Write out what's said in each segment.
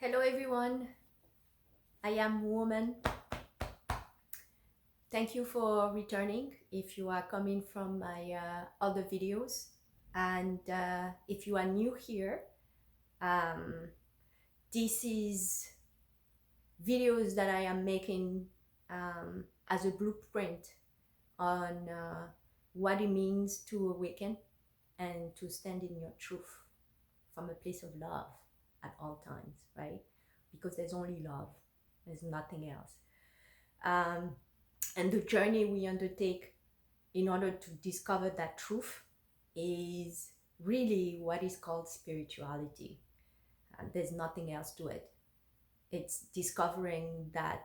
Hello everyone, I am Woman. Thank you for returning if you are coming from my other videos. And if you are new here, um, this is videos that I am making as a blueprint on what it means to awaken and to stand in your truth from a place of love at all times, right? Because there's only love, there's nothing else. And the journey we undertake in order to discover that truth is really what is called spirituality. And there's nothing else to it. It's discovering that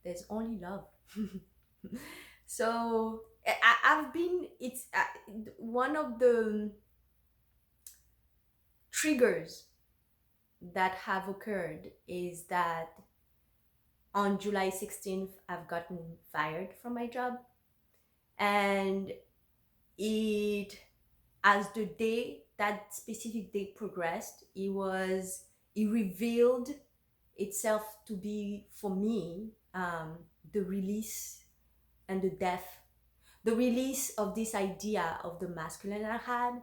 there's only love. So I've been, it's one of the triggers that have occurred is that on July 16th, I've gotten fired from my job. And it, as the day, that specific day progressed, it revealed itself to be, for me, the release and the death, the release of this idea of the masculine I had.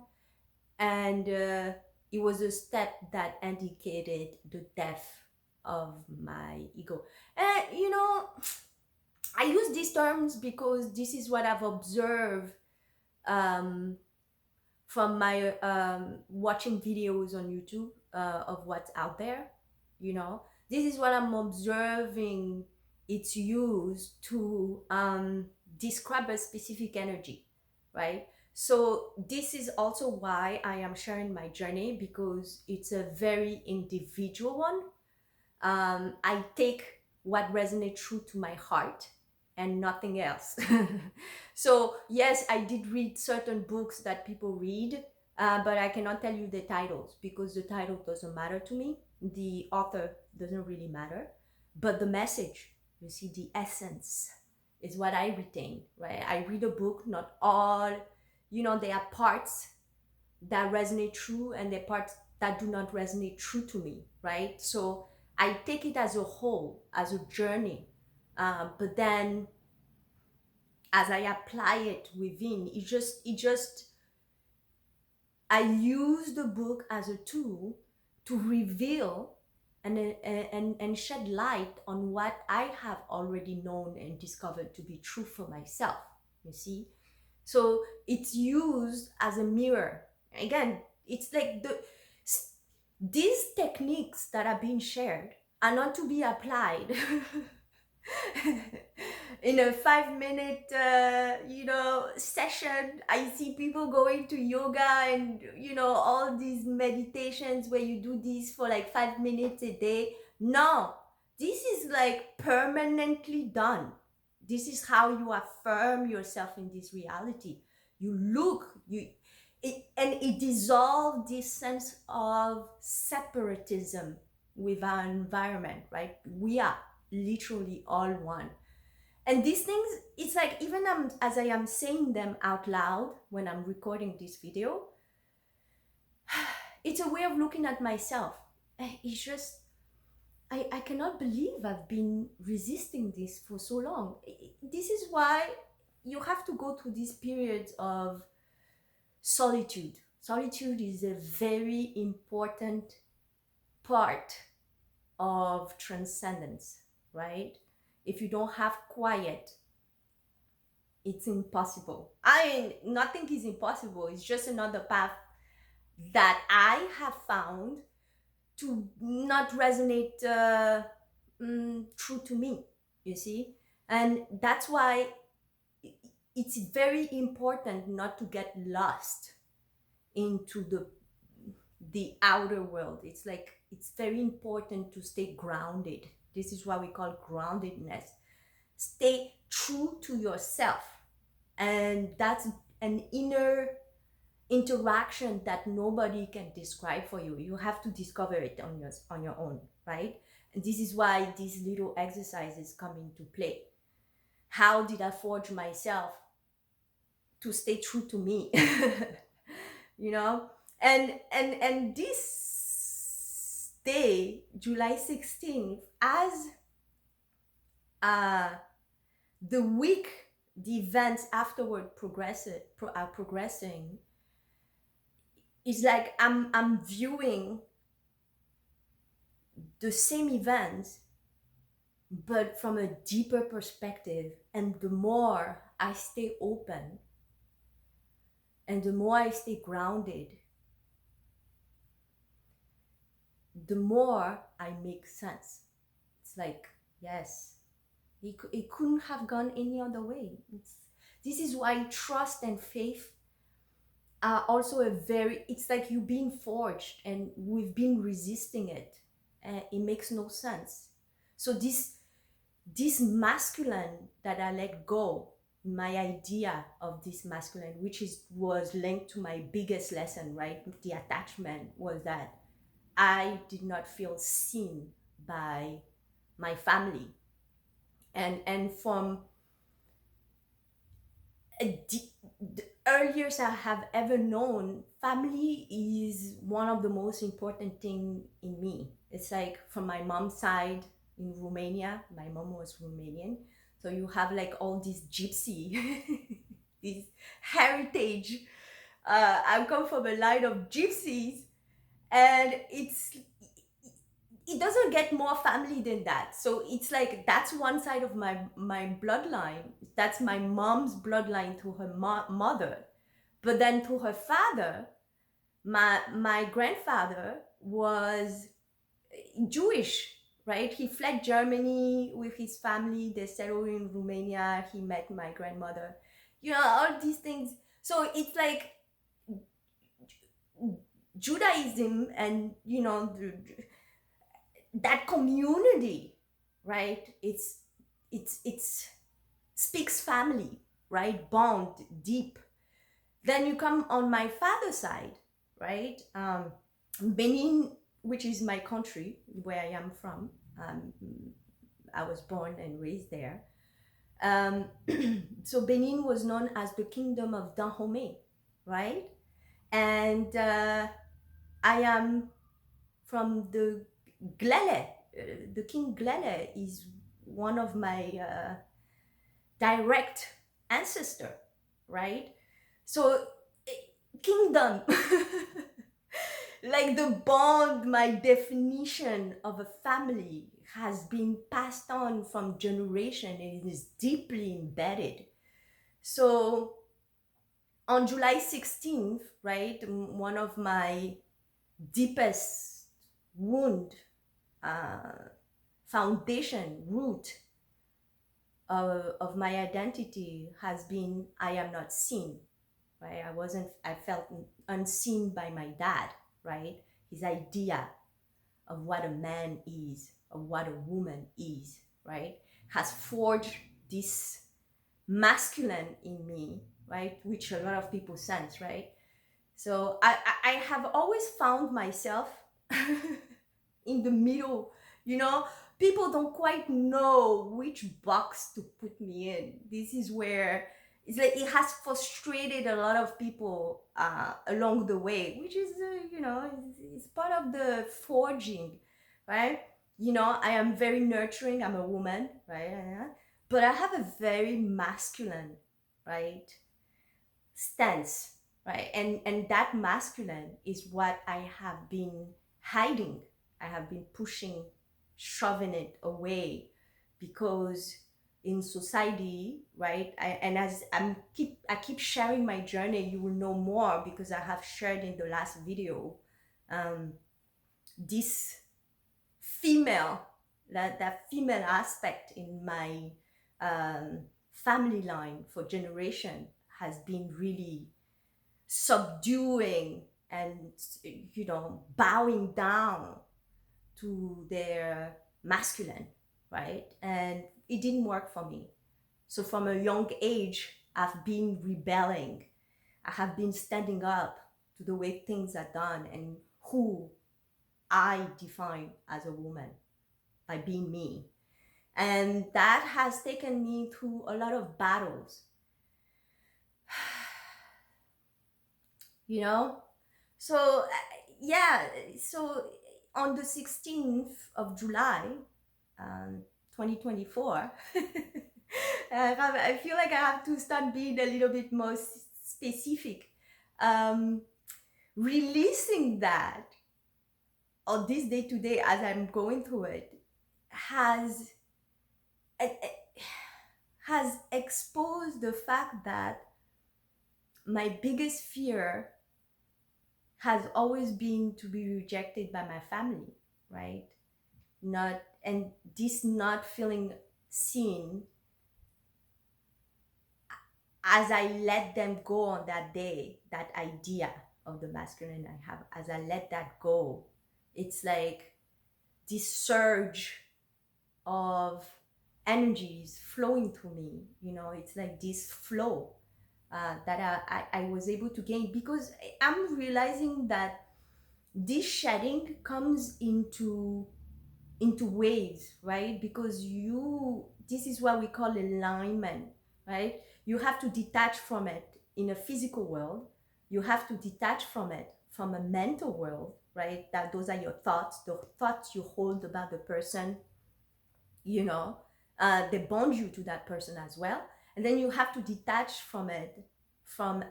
And it was a step that indicated the death of my ego. And I use these terms because this is what I've observed um, from my watching videos on YouTube of what's out there. This is what I'm observing. It's used to describe a specific energy, right? So this is also why I am sharing my journey, because it's a very individual one. I take what resonates true to my heart and nothing else. So yes, I did read certain books that people read, but I cannot tell you the titles because the title doesn't matter to me. The author doesn't really matter, but the message, you see, the essence is what I retain, right? I read a book, not all, there are parts that resonate true and there are parts that do not resonate true to me, right? So I take it as a whole, as a journey. But then as I apply it within, I use the book as a tool to reveal and shed light on what I have already known and discovered to be true for myself, you see? So it's used as a mirror. Again, it's like these techniques that are being shared are not to be applied in a 5-minute session. I see people going to yoga and all these meditations where you do this for like 5 minutes a day. No, this is like permanently done. This is how you affirm yourself in this reality. You look, and it dissolves this sense of separatism with our environment, right? We are literally all one. And these things, it's like, even as I am saying them out loud when I'm recording this video, it's a way of looking at myself. It's just, I cannot believe I've been resisting this for so long. This is why you have to go through these periods of solitude. Solitude is a very important part of transcendence, right? If you don't have quiet, it's impossible. Nothing is impossible. It's just another path that I have found to not resonate true to me, you see? And that's why it's very important not to get lost into the outer world. It's like, it's very important to stay grounded. This is what we call groundedness. Stay true to yourself. And that's an inner interaction that nobody can describe for you. You have to discover it on your own, right? And this is why these little exercises come into play. How did I forge myself to stay true to me? And this day, July 16th, as uh, the week, the events afterward are progressing, it's like I'm viewing the same events, but from a deeper perspective. And the more I stay open and the more I stay grounded, the more I make sense. It's like, yes, it couldn't have gone any other way. This is why trust and faith are also a very, it's like you being forged and we've been resisting it. And it makes no sense. So this masculine that I let go, my idea of this masculine, which was linked to my biggest lesson, right? The attachment, was that I did not feel seen by my family. And from the earliest I have ever known, family is one of the most important thing in me. It's like from my mom's side in Romania, my mom was Romanian. So you have like all these gypsy, this heritage. I come from a line of gypsies, and it doesn't get more family than that. So it's like that's one side of my bloodline. That's my mom's bloodline to her mother. But then to her father, my grandfather was Jewish, right? He fled Germany with his family. They settled in Romania. He met my grandmother. All these things. So it's like Judaism, and that community, right? It's speaks family, right? Bond deep. Then you come on my father's side, right? Benin, which is my country where I am from. I was born and raised there. Um, so Benin was known as the Kingdom of Dahomey, right? And I am from the Glele. The King Glele is one of my direct ancestor, right? So kingdom, like the bond, my definition of a family has been passed on from generation and it is deeply embedded. So on July 16th, right, one of my deepest wound, uh, foundation, root of my identity has been I am not seen, right? I felt unseen by my dad, right? His idea of what a man is, of what a woman is, right? Has forged this masculine in me, right? Which a lot of people sense, right? So I have always found myself in the middle, you know. People don't quite know which box to put me in. This is where it's like it has frustrated a lot of people along the way, which is it's part of the forging, right? I am very nurturing. I'm a woman, right? But I have a very masculine, right, stance, right? And that masculine is what I have been hiding. I have been pushing, shoving it away, because in society, right? And as I keep sharing my journey, you will know more because I have shared in the last video um, this female, that female aspect in my family line for generation has been really subduing and bowing down to their masculine, right? And it didn't work for me. So from a young age, I've been rebelling. I have been standing up to the way things are done and who I define as a woman by being me. And that has taken me through a lot of battles, you know? So, yeah, so on the 16th of July, um, 2024, I feel like I have to start being a little bit more specific. Um, Releasing that on this day to day as I'm going through it has eh, eh, has exposed the fact that my biggest fear has always been to be rejected by my family, right? Not and this not feeling seen as I let them go on that day, that idea of the masculine I have, as I let that go, it's like this surge of energies flowing through me. It's like this flow that I was able to gain because I'm realizing that this shedding comes into waves, right? Because this is what we call alignment, right? You have to detach from it in a physical world. You have to detach from it from a mental world, right? That those are your thoughts, the thoughts you hold about the person, you know, they bond you to that person as well. And then you have to detach from it, from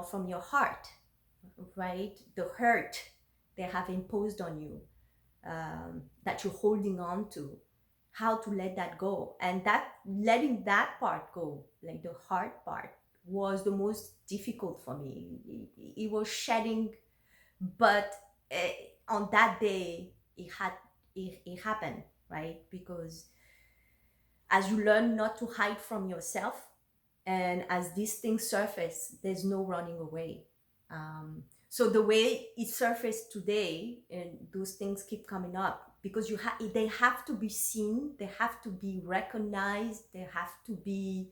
from your heart, right? The hurt they have imposed on you, that you're holding on to, how to let that go. And that letting that part go, like the hard part, was the most difficult for me. It was shedding, but on that day, it happened, right? Because as you learn not to hide from yourself, and as these things surface, there's no running away. So the way it surfaced today, and those things keep coming up because they have to be seen, they have to be recognized, they have to be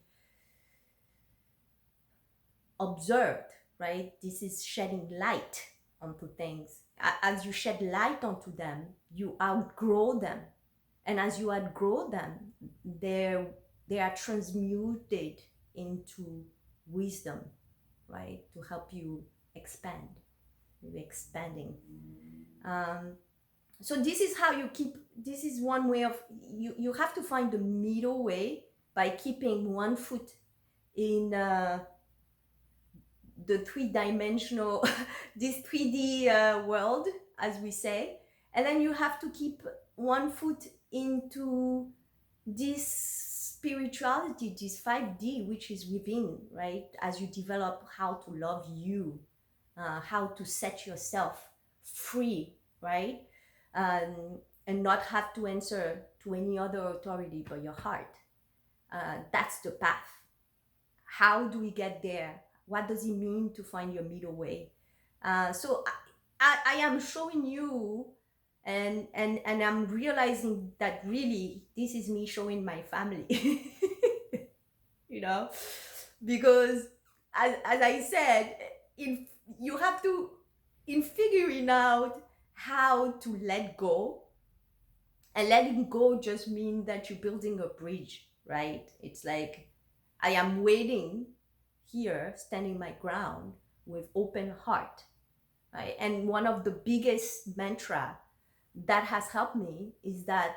observed, right? This is shedding light onto things. As you shed light onto them, you outgrow them, and as you outgrow them, they are transmuted into wisdom, right? To help you expand, you're expanding. So this is how you keep. This is one way of you have to find the middle way by keeping one foot in the three-dimensional, this 3D world, as we say, and then you have to keep one foot into this spirituality, this 5D, which is within, right? As you develop how to love you, how to set yourself free, right? And not have to answer to any other authority but your heart. That's the path. How do we get there? What does it mean to find your middle way? So I am showing you, and I'm realizing that really this is me showing my family, you know, because as I said, in you have to in figuring out how to let go, and letting go just means that you're building a bridge, right? It's like I am waiting here, standing my ground with open heart, right? And one of the biggest mantra that has helped me is that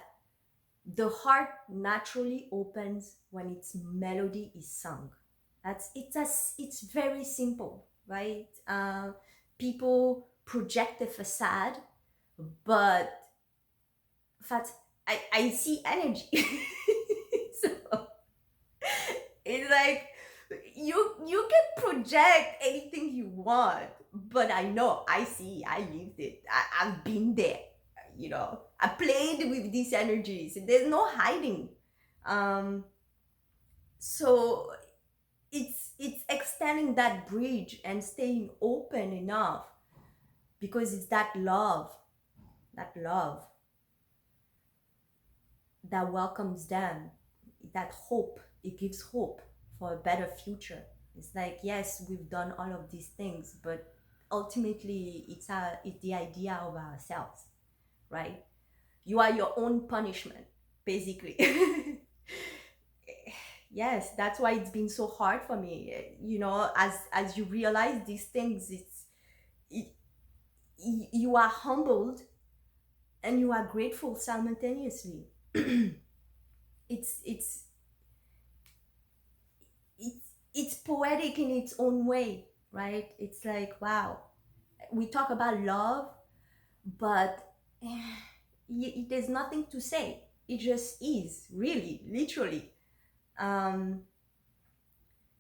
the heart naturally opens when its melody is sung. It's very simple, right? People project a facade, but in fact, I see energy. So it's like you can project anything you want, but I know, I lived it. I've been there. I played with these energies. There's no hiding. Um, so it's extending that bridge and staying open enough, because it's that love that welcomes them, that hope. It gives hope for a better future. It's like, yes, we've done all of these things, but ultimately it's the idea of ourselves, right? You are your own punishment, basically. Yes, that's why it's been so hard for me. As you realize these things, it, you are humbled and you are grateful simultaneously. it's it's it's poetic in its own way, right? It's like, wow, we talk about love, but there's nothing to say. It just is, really, literally. um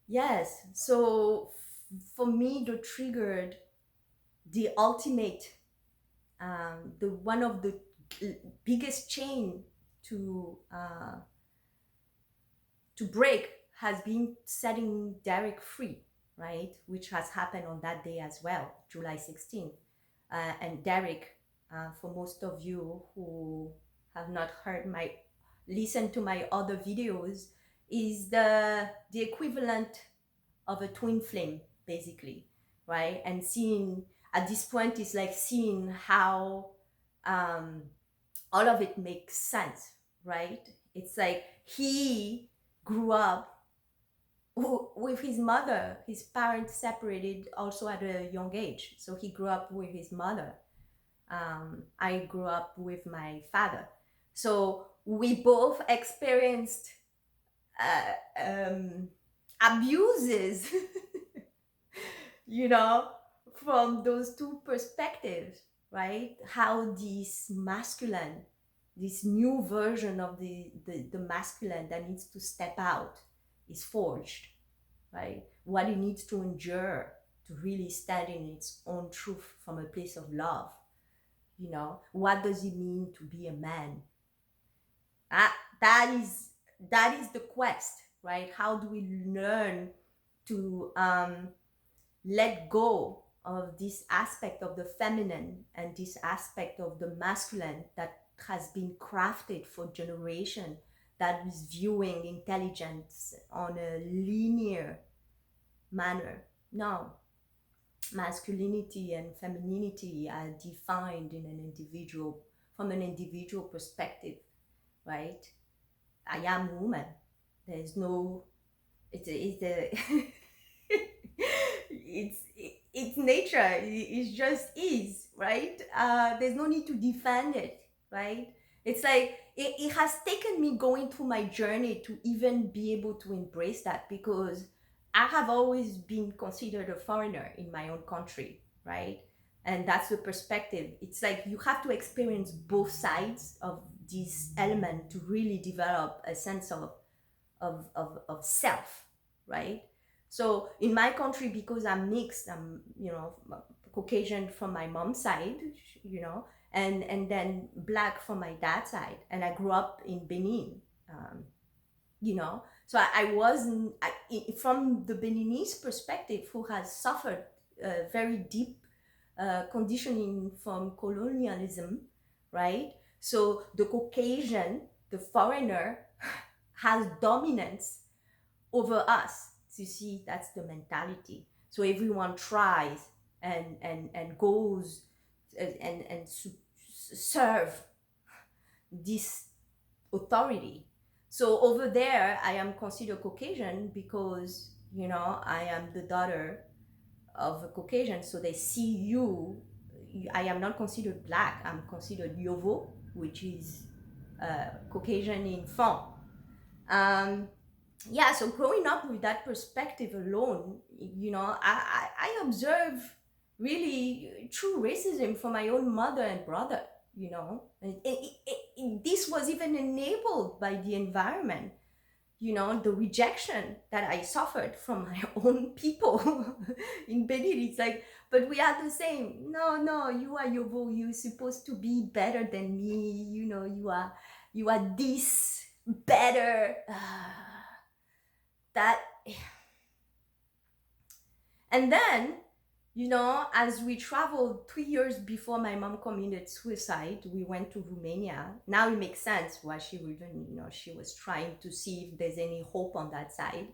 yes, so for me, the triggered, the ultimate, the one of the biggest chain to break has been setting Derek free, right? Which has happened on that day as well, July 16th. And Derek, for most of you who have not heard my, listen to my other videos, is the equivalent of a twin flame, basically, right? And seeing, at this point, is like seeing how um, all of it makes sense, right? It's like he grew up with his mother. His parents separated also at a young age, so he grew up with his mother. I grew up with my father, so we both experienced abuses, you know, from those two perspectives, right? How this masculine, this new version of the masculine that needs to step out is forged, right? What it needs to endure to really stand in its own truth from a place of love. You know, what does it mean to be a man? That, that is the quest, right? How do we learn to let go of this aspect of the feminine and this aspect of the masculine that has been crafted for generation, that is viewing intelligence on a linear manner? No, masculinity and femininity are defined in an individual, from an individual perspective, right? I am woman. There's no, it's a it's nature. It just is, right? There's no need to defend it, right? It's like it has taken me going through my journey to even be able to embrace that, because I have always been considered a foreigner in my own country, right? And that's the perspective. It's like you have to experience both sides of this element to really develop a sense of self, right? So in my country, because I'm mixed, I'm, you know, Caucasian from my mom's side, you know, and then black from my dad's side, and I grew up in Benin, um, you know. So I wasn't from the Beninese perspective, who has suffered very deep conditioning from colonialism, right? So the Caucasian, the foreigner, has dominance over us. You see, that's the mentality. So everyone tries and goes and serve this authority. So over there, I am considered Caucasian because, you know, I am the daughter of a Caucasian. So they see you. I am not considered black. I'm considered Yovo, which is Caucasian in Fon. Yeah, so growing up with that perspective alone, you know, I observe really true racism from my own mother and brother, you know. And this was even enabled by the environment, you know, the rejection that I suffered from my own people in Benin. It's like, but we are the same. No, no, you are Yobo. You're supposed to be better than me. You know, you are this better. That, and then, you know, as we traveled 3 years before my mom committed suicide, we went to Romania. Now it makes sense why she even, you know, she was trying to see if there's any hope on that side.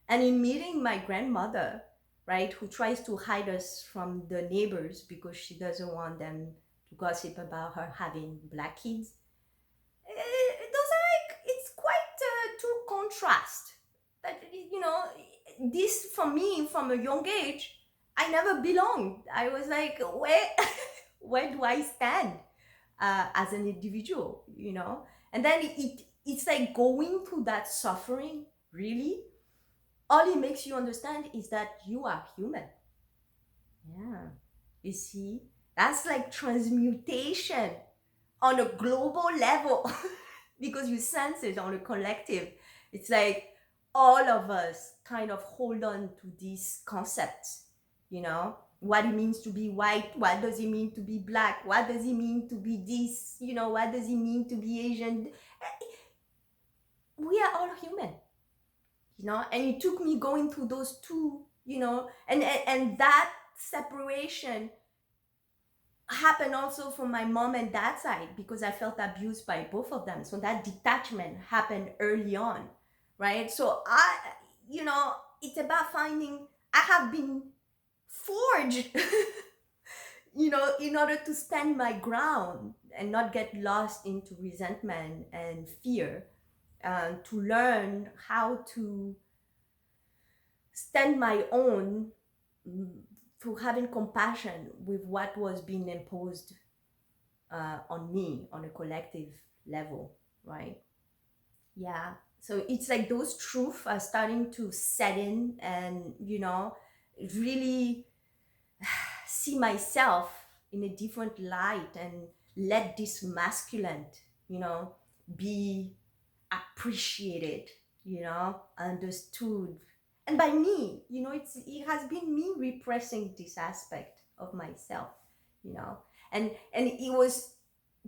And in meeting my grandmother, right, who tries to hide us from the neighbors because she doesn't want them to gossip about her having black kids, those are like, it's quite two contrast. That, you know, this for me from a young age, I never belonged. I was like, where where do I stand as an individual, and then it's like going through that suffering, really, all it makes you understand is that you are human. Yeah. You see, that's like transmutation on a global level because you sense it on a collective. It's like all of us kind of hold on to these concepts, what it means to be white, what does it mean to be black, what does it mean to be this, what does it mean to be Asian. We are all human, and it took me going through those two, and that separation happened also from my mom and dad side because I felt abused by both of them. So that detachment happened early on, right? So it's about finding, I have been forged, in order to stand my ground and not get lost into resentment and fear, to learn how to stand my own, through having compassion with what was being imposed on me on a collective level, right? Yeah. So it's like those truths are starting to set in, and really see myself in a different light, and let this masculine, you know, be appreciated, understood. And by me, it has been me repressing this aspect of myself, you know. And it was,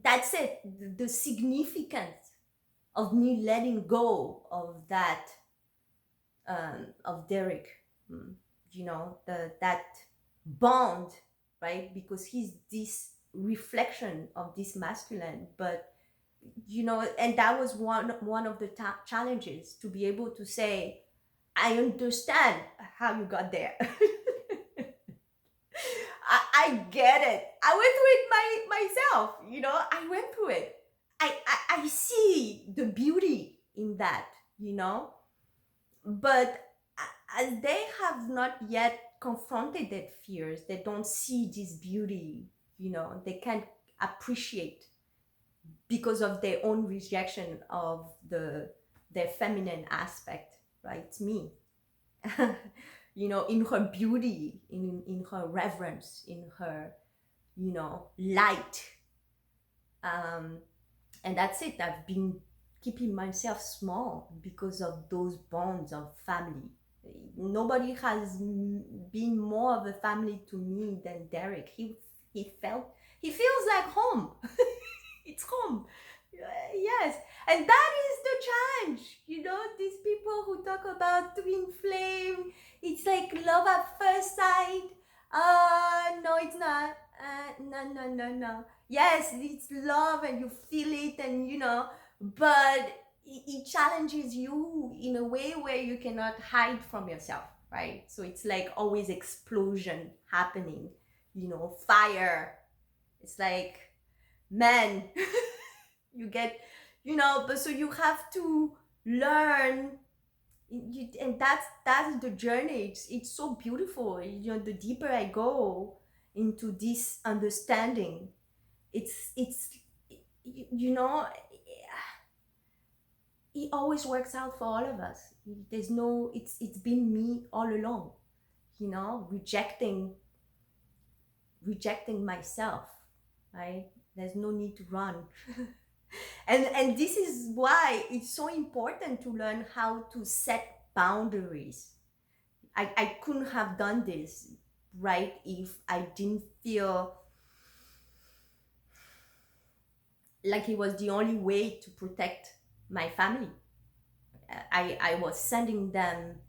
that's it, the significance of me letting go of that, of Derek, mm, that bond, right? Because he's this reflection of this masculine, but and that was one of the challenges, to be able to say, I understand how you got there. I get it. I went through it myself. I went through it. I see the beauty in that. But as they have not yet confronted their fears, they don't see this beauty. They can't appreciate, because of their own rejection of their feminine aspect, right? It's me. In her beauty, in her reverence, in her, light. And that's it. I've been keeping myself small because of those bonds of family. Nobody has been more of a family to me than Derek. He feels like home. It's home. Yes. And that is the challenge. These people who talk about twin flame, it's like love at first sight. No, it's not. No. Yes, it's love and you feel it, and but it challenges you in a way where you cannot hide from yourself, right? So it's like always explosion happening, fire. It's like, man, you get, but so you have to learn, and that's the journey. It's so beautiful. The deeper I go into this understanding, it's it always works out for all of us. There's no, it's been me all along, rejecting myself, right? There's no need to run. And this is why it's so important to learn how to set boundaries. I couldn't have done this, right, if I didn't feel like it was the only way to protect my family. I was sending them,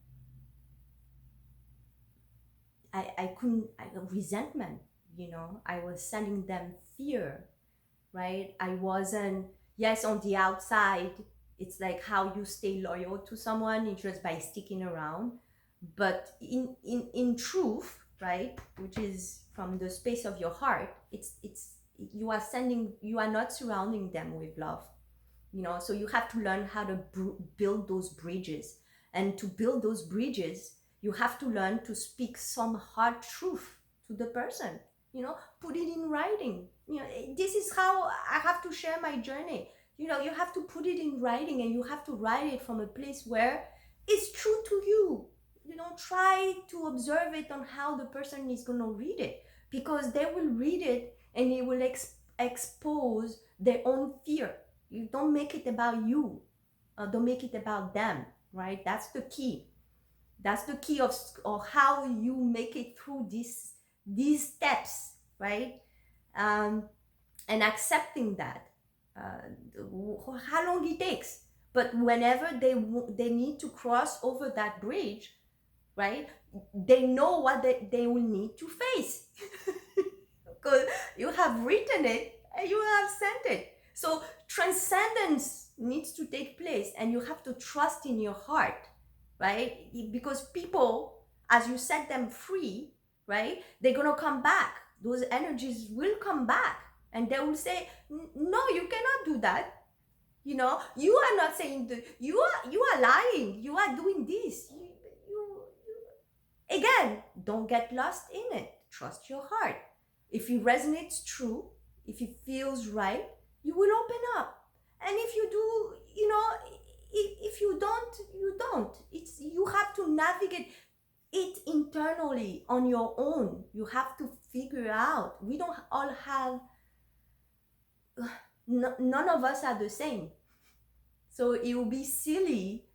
I couldn't, resentment, I was sending them fear, right? I wasn't, yes, on the outside, it's like how you stay loyal to someone, it's just by sticking around. But in truth, right, which is from the space of your heart, it's you are not surrounding them with love. So you have to learn how to build those bridges. And to build those bridges, you have to learn to speak some hard truth to the person. put it in writing. This is how I have to share my journey. You have to put it in writing, and you have to write it from a place where it's true to you. Try to observe it on how the person is going to read it, because they will read it and it will expose their own fear. You don't make it about you. Don't make it about them, right? That's the key. That's the key of how you make it through these steps, right? um, and accepting that, how long it takes, but whenever they need to cross over that bridge, right, they know what they will need to face because you have written it and you have sent it. So transcendence needs to take place, and you have to trust in your heart, right? Because people, as you set them free, right, they're gonna come back. Those energies will come back, and they will say, no, you cannot do that. You are not saying that. You are lying. You are doing this. Again, don't get lost in it. Trust your heart. If it resonates true, if it feels right, you will open up. And if you do, if you don't, you don't. You have to navigate it internally on your own. You have to figure out. We don't all have, none of us are the same. So it will be silly,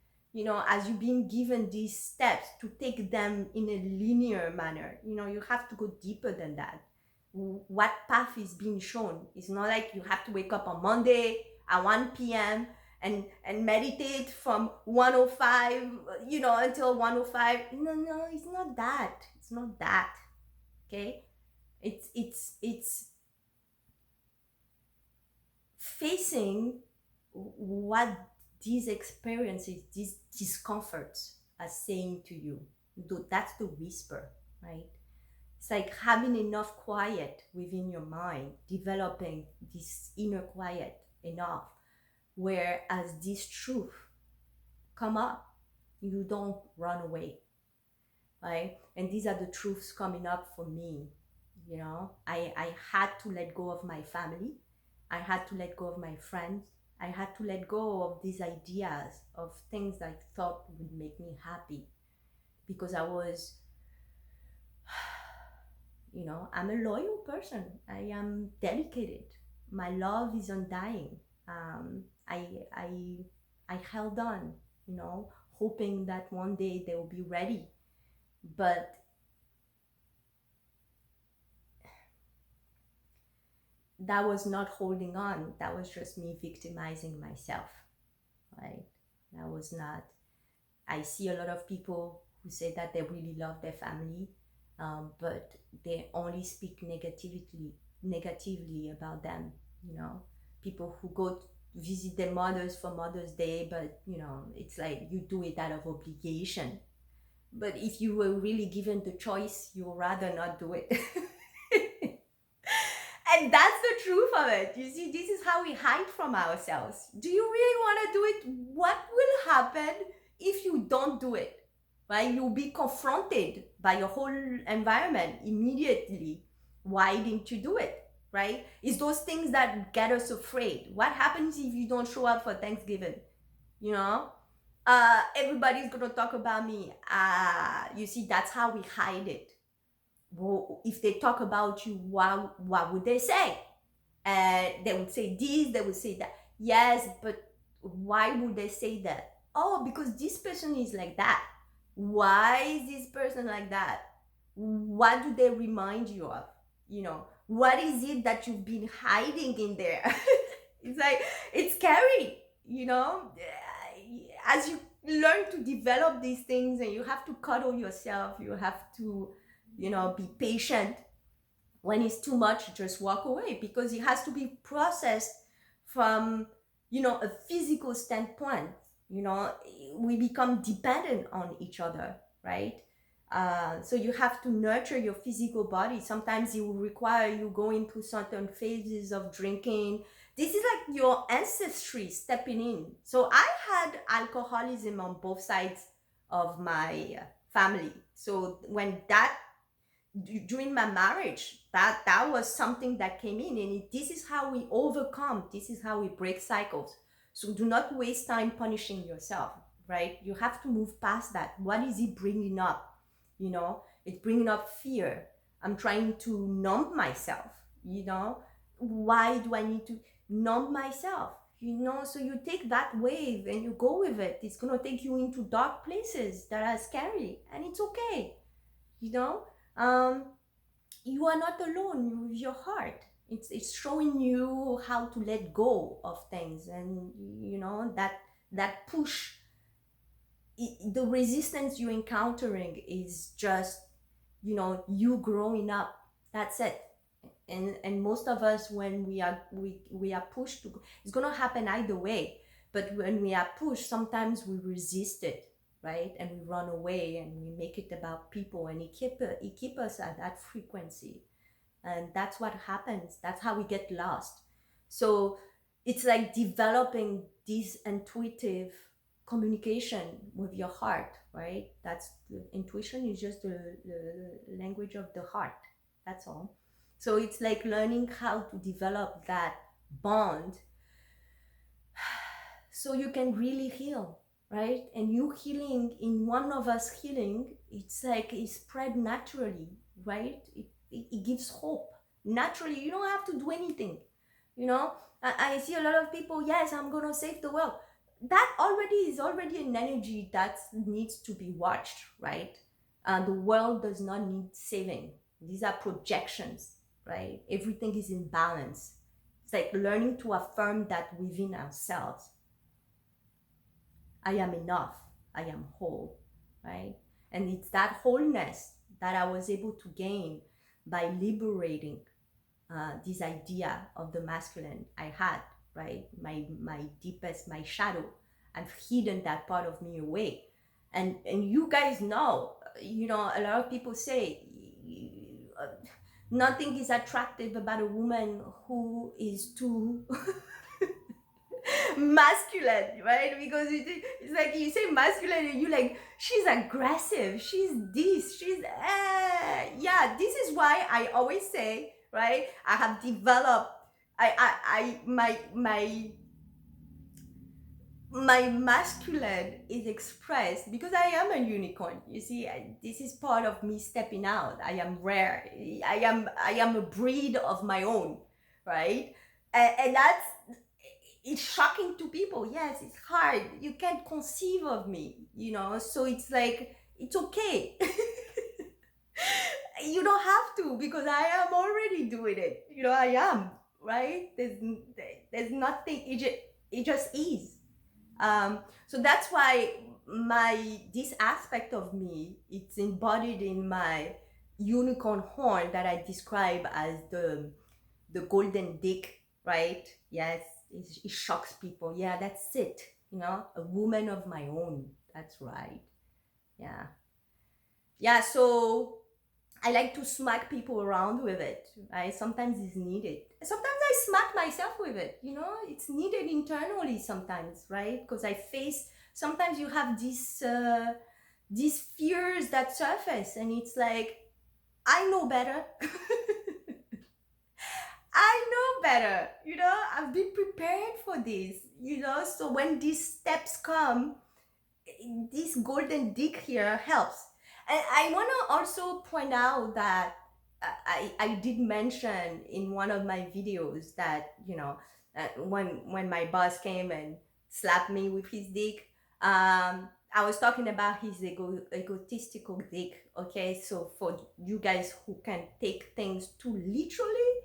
as you've been given these steps, to take them in a linear manner. You have to go deeper than that. What path is being shown? It's not like you have to wake up on Monday at 1 p.m. and meditate from 105, until 105. No, it's not that. It's not that. Okay? It's facing what these experiences, these discomforts are saying to you. That's the whisper, right? It's like having enough quiet within your mind, developing this inner quiet enough where, as this truth come up, you don't run away, right? And these are the truths coming up for me. I had to let go of my family. I had to let go of my friends. I had to let go of these ideas of things I thought would make me happy, because I was, I'm a loyal person. I am dedicated. My love is undying. I held on, hoping that one day they will be ready. But that was not holding on. That was just me victimizing myself, right? That was not. I see a lot of people who say that they really love their family, but they only speak negatively about them. People who go visit their mothers for Mother's Day, but it's like you do it out of obligation. But if you were really given the choice, you would rather not do it. And that's the truth of it. You see, this is how we hide from ourselves. Do you really want to do it? What will happen if you don't do it? Right? You'll be confronted by your whole environment immediately. Why didn't you do it? Right? It's those things that get us afraid. What happens if you don't show up for Thanksgiving? Everybody's gonna talk about me. You see, that's how we hide it. Well, if they talk about you, what would they say? They would say this, they would say that. Yes, but why would they say that? Oh, because this person is like that. Why is this person like that? What do they remind you of? What is it that you've been hiding in there? It's like, it's scary, as you learn to develop these things, and you have to cuddle yourself, you have to be patient. When it's too much, just walk away, because it has to be processed from a physical standpoint. We become dependent on each other, right? So you have to nurture your physical body. Sometimes it will require you going through certain phases of drinking. This is like your ancestry stepping in. So I had alcoholism on both sides of my family. So when during my marriage, that was something that came in, and this is how we overcome, this is how we break cycles. So do not waste time punishing yourself, right? You have to move past that. What is it bringing up? It's bringing up fear. I'm trying to numb myself. Why do I need to numb myself? So you take that wave and you go with it. It's going to take you into dark places that are scary, and it's okay. you know um you are not alone with your heart. It's showing you how to let go of things, and that push, the resistance you're encountering is just you growing up. That's it. And most of us, when we are pushed to, it's going to happen either way. But when we are pushed, sometimes we resist it, right? And we run away and we make it about people, and it keep us at that frequency. And that's what happens. That's how we get lost. So it's like developing this intuitive communication with your heart, right? That's the intuition is just the language of the heart. That's all. So it's like learning how to develop that bond so you can really heal, right? And you healing, in one of us healing, it's like it spread naturally, right? It gives hope naturally. You don't have to do anything. I see a lot of people, yes, I'm gonna save the world. That is already an energy that needs to be watched, right? The world does not need saving. These are projections, right? Everything is in balance. It's like learning to affirm that within ourselves. I am enough. I am whole, right? And it's that wholeness that I was able to gain by liberating this idea of the masculine I had, right? My deepest, my shadow. I've hidden that part of me away. And you guys know, a lot of people say, uh, nothing is attractive about a woman who is too masculine, right? Because it's like you say masculine and you like, she's aggressive, she's this, she's yeah. This is why I always say, right, I have developed, my masculine is expressed because I am a unicorn. You see, this is part of me stepping out. I am rare. I am a breed of my own, right? And that's, it's shocking to people. Yes, it's hard. You can't conceive of me, so it's like, it's okay. You don't have to, because I am already doing it. I am, right? There's nothing. It just is. So that's why this aspect of me, it's embodied in my unicorn horn that I describe as the golden dick, right? Yes, it shocks people. Yeah, that's it. A woman of my own. That's right. Yeah. Yeah, so I like to smack people around with it, right? Sometimes it's needed. Sometimes I smack myself with it, it's needed internally sometimes, right? Because sometimes you have these fears that surface, and it's like, I know better. I know better, I've been prepared for this, so when these steps come, this golden dick here helps. And I want to also point out that I did mention in one of my videos that, when my boss came and slapped me with his dick, I was talking about his egotistical dick. Okay, so for you guys who can take things too literally,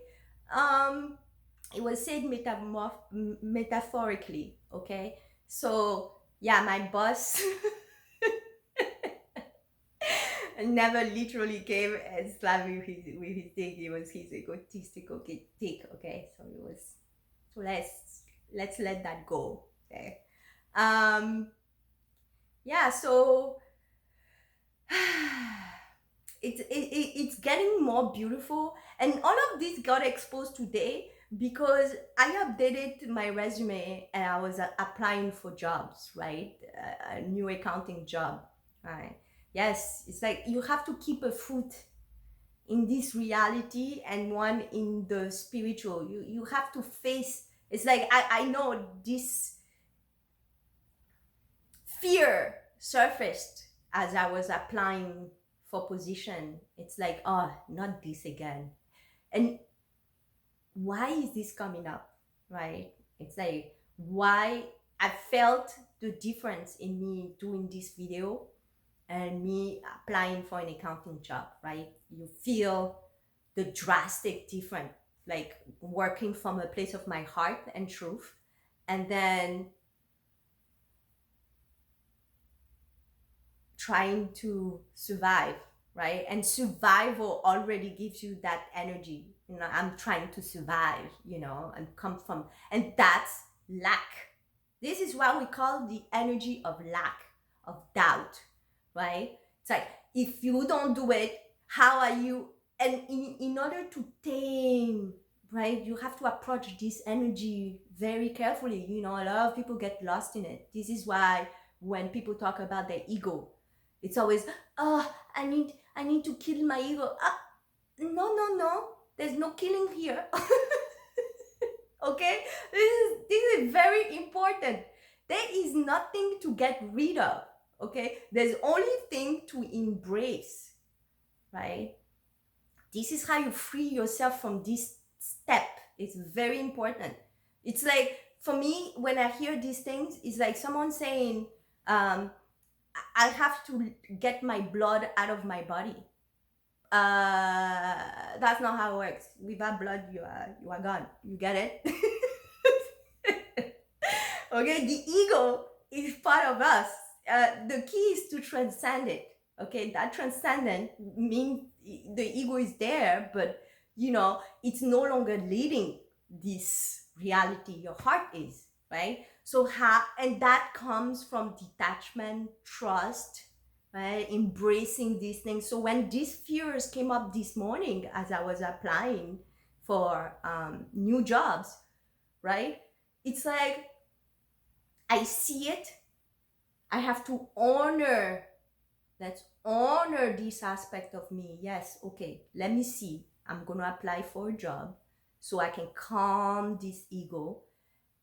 it was said metaphorically. Okay, so yeah, my boss never literally came and slapped me with his dick. It was his egotistical dick. Okay, so it was. So let's let that go. Okay. Yeah. So it's getting more beautiful, and all of this got exposed today because I updated my resume and I was applying for jobs, right? A new accounting job, right? Yes, it's like you have to keep a foot in this reality and one in the spiritual. You have to face. It's like I know this fear surfaced as I was applying for position. It's like, oh, not this again. And why is this coming up, right? It's like, why I felt the difference in me doing this video and me applying for an accounting job, right? You feel the drastic difference, like working from a place of my heart and truth, and then trying to survive, right? And survival already gives you that energy. You know, I'm trying to survive, you know, and come from, and that's lack. This is what we call the energy of lack, of doubt, right? It's like, if you don't do it, how are you? And in order to tame, right, you have to approach this energy very carefully. You know, a lot of people get lost in it. This is why when people talk about their ego, it's always, oh, I need to kill my ego. No, no, no. There's no killing here. Okay? This is very important. There is nothing to get rid of. Okay? There's only thing to embrace. Right? This is how you free yourself from this step. It's very important. It's like, for me, when I hear these things, it's like someone saying, I have to get my blood out of my body. That's not how it works. Without blood, you are gone. You get it? Okay, the ego is part of us. The key is to transcend it. Okay, that transcendent means the ego is there, but you know, it's no longer leading this reality. Your heart is, right? So how, and that comes from detachment, trust, right? Embracing these things. So when these fears came up this morning as I was applying for new jobs, right? It's like, I see it. I have to honor. Let's honor this aspect of me. Yes, okay, let me see. I'm going to apply for a job so I can calm this ego.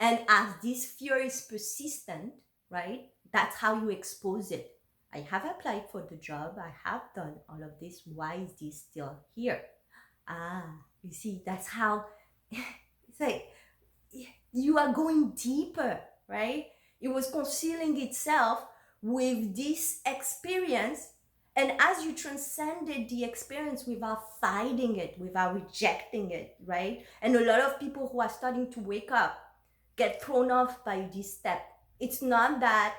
And as this fear is persistent, right, that's how you expose it. I have applied for the job. I have done all of this. Why is this still here? You see, that's how it's like you are going deeper, right? It was concealing itself with this experience. And as you transcended the experience without fighting it, without rejecting it, right? And a lot of people who are starting to wake up get thrown off by this step. It's not that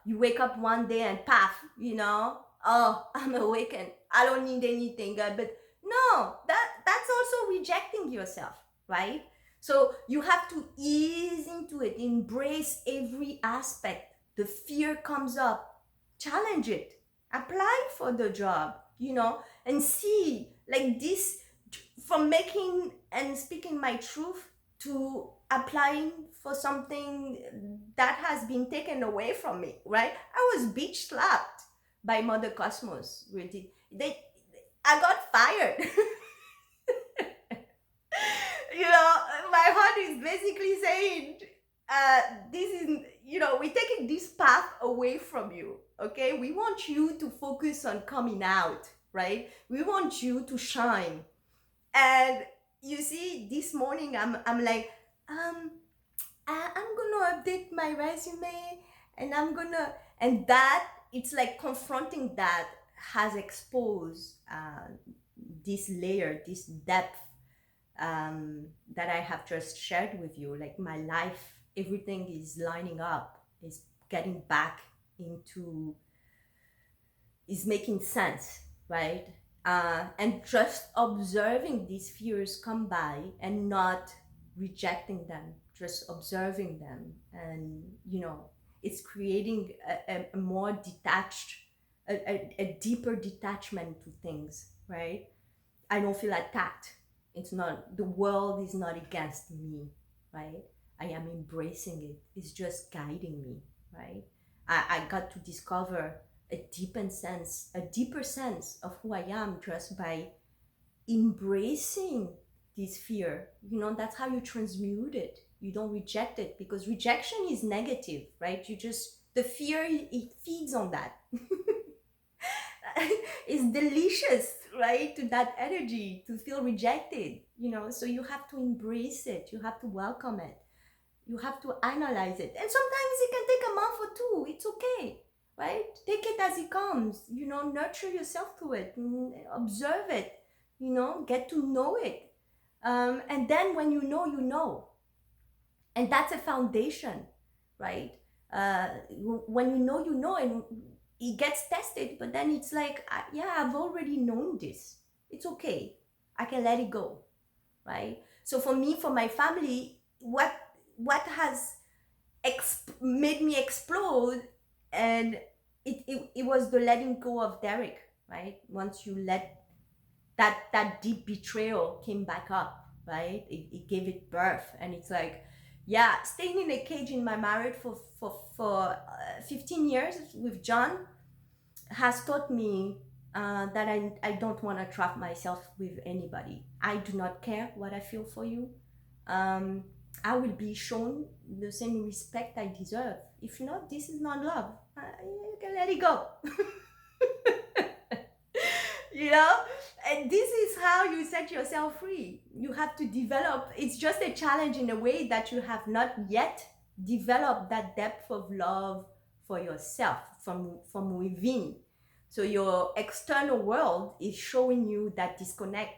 you wake up one day and path, you know, oh, I'm awakened. I don't need anything, God. But no, that's also rejecting yourself, right? So you have to ease into it, embrace every aspect. The fear comes up, challenge it, apply for the job, you know, and see, like this, from making and speaking my truth to applying for something that has been taken away from me, right? I was bitch slapped by Mother Cosmos. Really, I got fired. You know, my heart is basically saying, this is, you know, we're taking this path away from you. Okay, we want you to focus on coming out, right? We want you to shine. And you see, this morning I'm like, I'm gonna update my resume, and and that, it's like confronting that has exposed this layer, this depth that I have just shared with you. Like my life, everything is lining up, is getting back into, is making sense, right? And just observing these fears come by and not rejecting them, just observing them. And, you know, it's creating a more detached, a deeper detachment to things, right? I don't feel attacked. It's not, the world is not against me, right? I am embracing it. It's just guiding me, right? I got to discover a deeper sense of who I am just by embracing this fear. That's how you transmute it. You don't reject it, because rejection is negative, right? The fear, it feeds on that. It's delicious, right? To that energy, to feel rejected, so you have to embrace it, you have to welcome it, you have to analyze it. And sometimes it can take a month or two. It's okay, right? Take it as it comes, nurture yourself to it, observe it, get to know it. And then when you know. And that's a foundation, right? When you know, and it gets tested, but then it's like, yeah, I've already known this. It's okay. I can let it go, right? So for me, for my family, what has made me explode, and it was the letting go of Derek, right? Once you let that deep betrayal came back up, right? It gave it birth, and it's like, yeah, staying in a cage in my marriage for 15 years with John has taught me that I don't want to trap myself with anybody. I do not care what I feel for you. um, I will be shown the same respect I deserve. If not, this is not love. You can let it go. you know and this is how you set yourself free. You have to develop. It's just a challenge in a way that you have not yet developed that depth of love for yourself from within. So your external world is showing you that disconnect.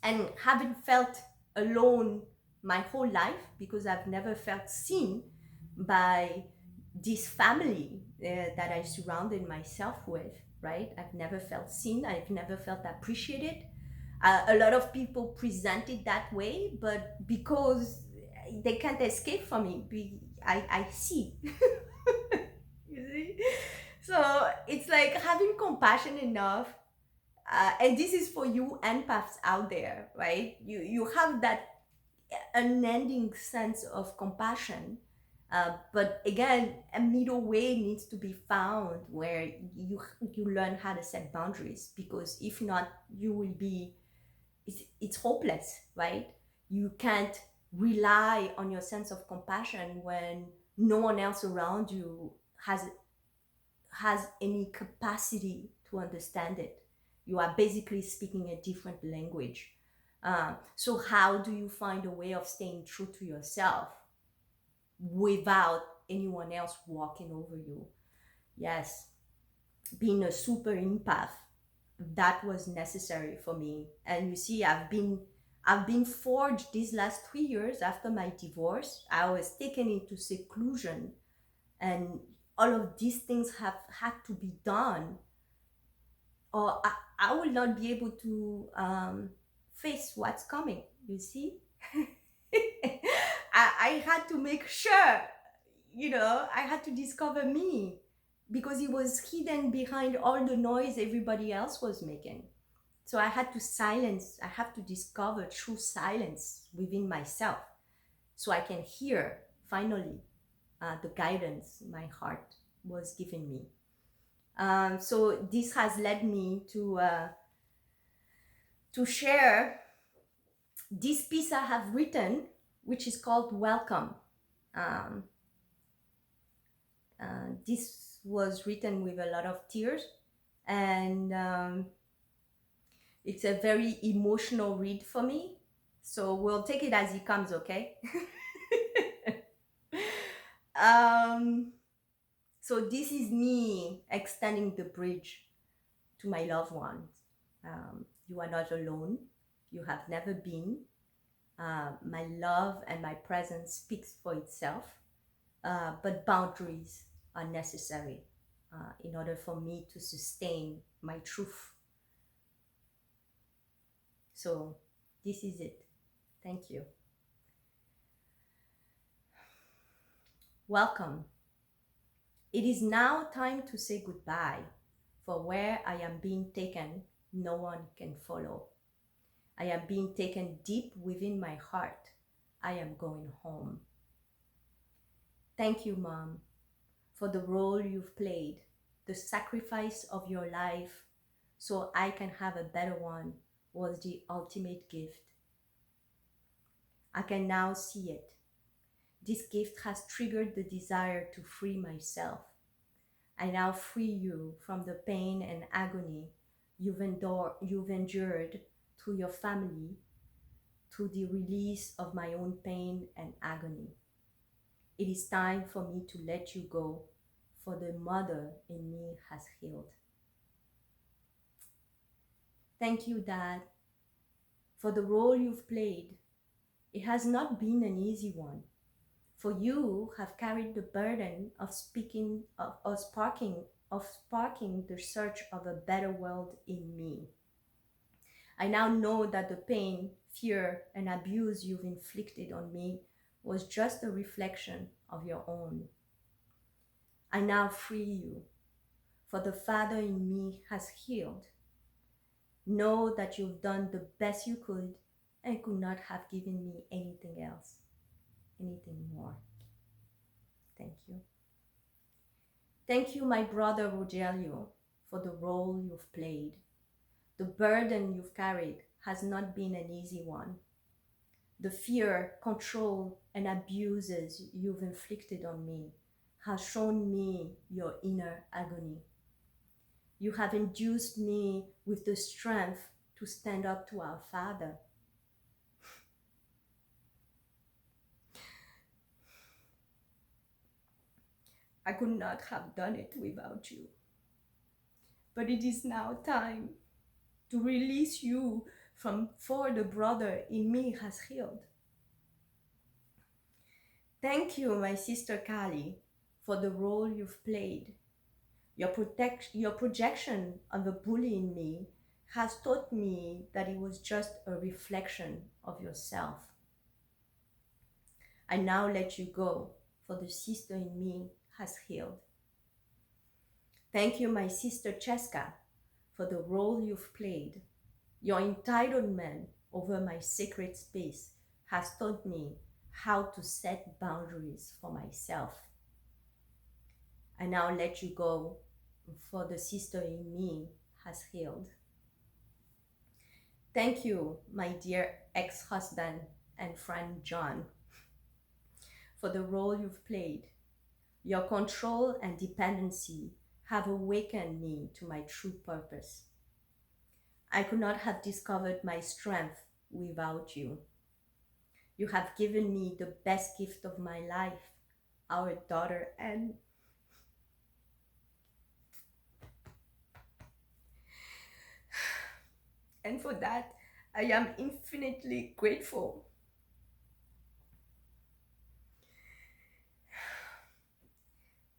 And having felt alone my whole life, because I've never felt seen by this family that I surrounded myself with, right? I've never felt seen, I've never felt appreciated. A lot of people present it that way, but because they can't escape from it, I see. You see? So it's like having compassion enough, and this is for you empaths out there, right? You have that unending sense of compassion, but again, a middle way needs to be found where you learn how to set boundaries, because if not, you will be it's hopeless, right? You can't rely on your sense of compassion when no one else around you has any capacity to understand it. You are basically speaking a different language. So how do you find a way of staying true to yourself without anyone else walking over you? Yes, being a super empath, that was necessary for me. And you see, I've been forged these last 3 years after my divorce. I was taken into seclusion, and all of these things have had to be done, or I will not be able to face what's coming. You see, I had to make sure, I had to discover me, because it was hidden behind all the noise everybody else was making. So I had to discover true silence within myself, so I can hear finally the guidance my heart was giving me. So this has led me to share this piece I have written, which is called Welcome. Um, this was written with a lot of tears, and it's a very emotional read for me. So we'll take it as it comes, okay? um, so this is me extending the bridge to my loved ones. You are not alone. You have never been. My love and my presence speaks for itself, but boundaries are necessary in order for me to sustain my truth. So this is it. Thank you. Welcome. It is now time to say goodbye, for where I am being taken, no one can follow. I am being taken deep within my heart. I am going home. Thank you, Mom, for the role you've played, the sacrifice of your life so I can have a better one was the ultimate gift. I can now see it. This gift has triggered the desire to free myself. I now free you from the pain and agony you've endured through your family, through the release of my own pain and agony. It is time for me to let you go, for the mother in me has healed. Thank you, Dad, for the role you've played. It has not been an easy one, for you have carried the burden of sparking the search of a better world in me. I now know that the pain, fear, and abuse you've inflicted on me was just a reflection of your own. I now free you, for the Father in me has healed. Know that you've done the best you could and could not have given me anything else, anything more. Thank you. Thank you, my brother Rogelio, for the role you've played. The burden you've carried has not been an easy one. The fear, control, and abuses you've inflicted on me has shown me your inner agony. You have induced me with the strength to stand up to our Father. I could not have done it without you. But it is now time to release you from for the brother in me has healed. Thank you, my sister Kali, for the role you've played. Your projection of the bully in me has taught me that it was just a reflection of yourself. I now let you go, for the sister in me has healed. Thank you, my sister Cheska, for the role you've played. Your entitlement over my sacred space has taught me how to set boundaries for myself. I now let you go, for the sister in me has healed. Thank you, my dear ex-husband and friend John, for the role you've played. Your control and dependency have awakened me to my true purpose. I could not have discovered my strength without you. You have given me the best gift of my life, our daughter Anne. And for that, I am infinitely grateful.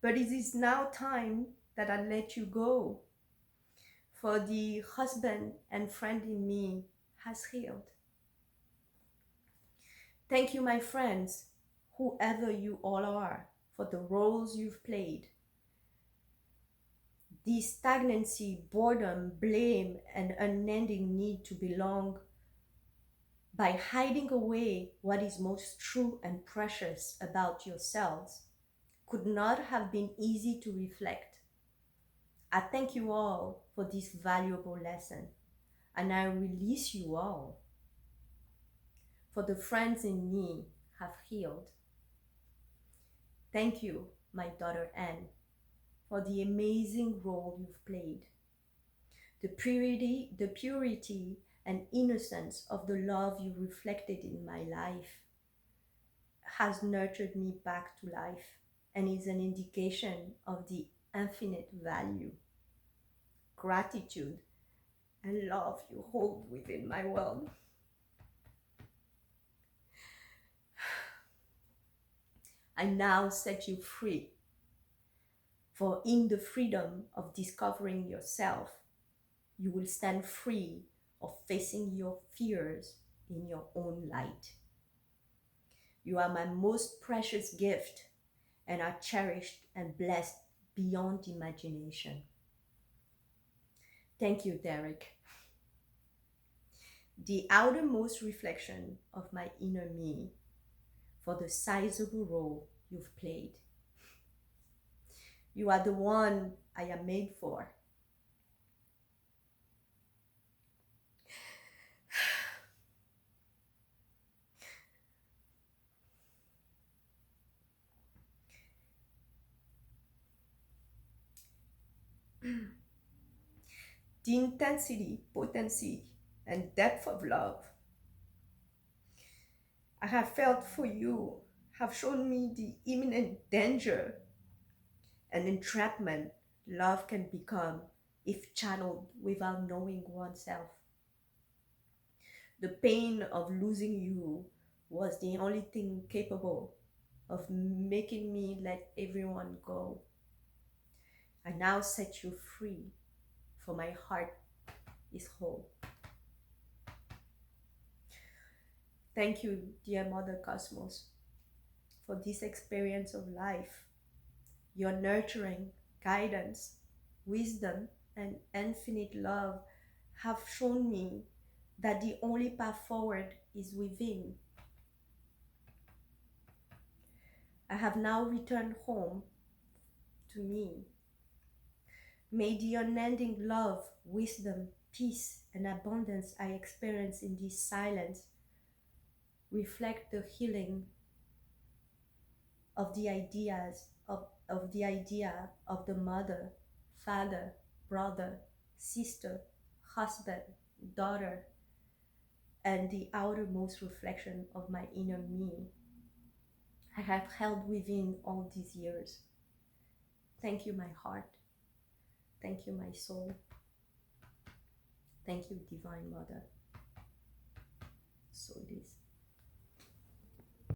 But it is now time that I let you go, for the husband and friend in me has healed. Thank you, my friends, whoever you all are, for the roles you've played. The stagnancy, boredom, blame, and unending need to belong, by hiding away what is most true and precious about yourselves, could not have been easy to reflect. I thank you all for this valuable lesson, and I release you all, for the friends in me have healed. Thank you, my daughter Anne, for the amazing role you've played. The purity and innocence of the love you reflected in my life has nurtured me back to life and is an indication of the infinite value, gratitude, and love you hold within my world. I now set you free, for in the freedom of discovering yourself, you will stand free of facing your fears in your own light. You are my most precious gift and are cherished and blessed beyond imagination. Thank you, Derek. The outermost reflection of my inner me, for the sizable role you've played. You are the one I am made for. The intensity, potency, and depth of love I have felt for you have shown me the imminent danger and entrapment love can become if channeled without knowing oneself. The pain of losing you was the only thing capable of making me let everyone go. I now set you free, for my heart is whole. Thank you, dear Mother Cosmos, for this experience of life. Your nurturing, guidance, wisdom, and infinite love have shown me that the only path forward is within. I have now returned home to me. May the unending love, wisdom, peace, and abundance I experience in this silence reflect the healing of the the idea of the mother, father, brother, sister, husband, daughter, and the outermost reflection of my inner me I have held within all these years. Thank you, my heart. Thank you, my soul. Thank you, Divine Mother. So it is.